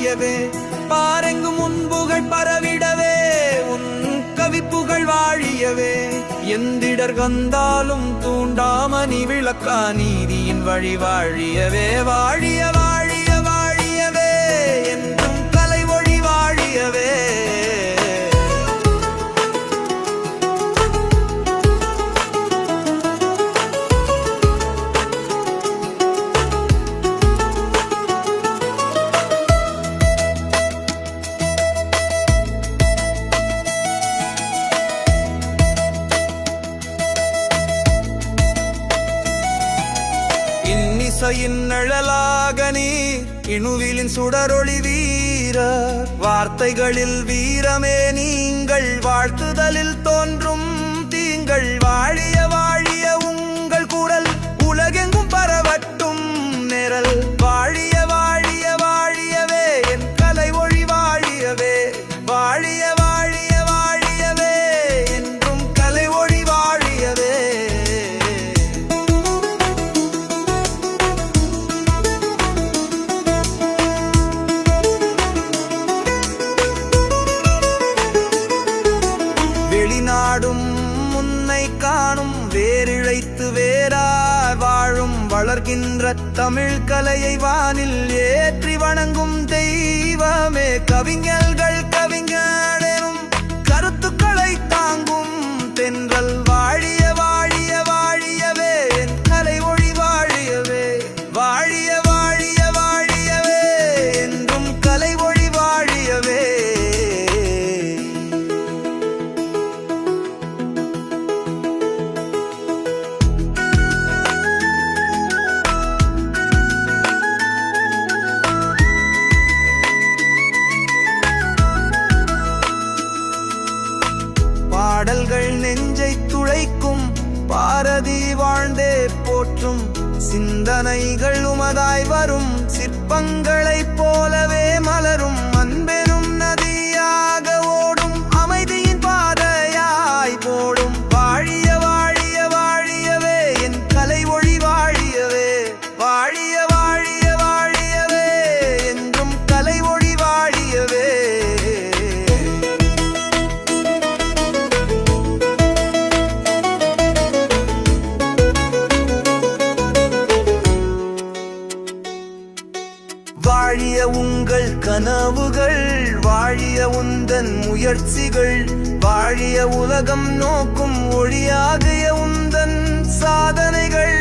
வாழியவே பாரெங்கும் உன் புகழ் பரவிடவே உன் கவிப்புகழ் வாழியவே எந்திடர் வந்தாலும் தூண்டாமணி விளக்கா நீதியின் வழி வாழியவே வாழிய வாழிய வாழியவே என்றும் கலை ஒளி வாழியவே இசையின் நிழலாக நீர் இணுவிலின் சுடரொளி வீரர் வார்த்தைகளில் வீரமே நீங்கள் வாழ்த்துதலில் தோன்றும் தீங்கள் வாழிய வாழிய உங்கள் குரல் உலகெங்கும் பரவட்டும் நிரல் வாழிய வாழிய வாழியவே என் கலை ஒளி வாழியவே வாழிய வாழிய வாழியவே என்றும் கலை ஒளி வாழியவே வெளிநாடும் முன்னை காணும் வேரிழைத்து வேறாய் வாழும் வளர்கின்ற தமிழ் கலையை வானில் ஏற்றி வணங்கும் தெய்வமே கவிஞர்கள் கவிஞனும் கருத்துக்களை தாங்கும் தென்றல் வாழிய வாழிய வாழியவே என் கலை ஒளி வாழியவே வாழிய வாழிய வாழியவே என்றும் கலை ஒளி வாழியவே பாடல்கள் நெஞ்சை துளைக்கும் பாரதி வாழ்ந்தே போற்றும் சிந்தனைகள் உமதாய் வரும் சிற்பங்களைப் போலவே மலரும் அன்பெனும் நதியாக ஓடும் அமைதியின் பாதையாய் போடும் வாழிய வாழிய வாழியவே என் கலை ஒளி வாழியவே வாழிய வாழிய வாழியவே என்றும் கலை ஒளி வாழியவே வாழிய உங்கள் கனவுகள் வாழிய உந்தன் முயற்சிகள் வாழிய உலகம் நோக்கும் ஒளியாகிய உந்தன் சாதனைகள்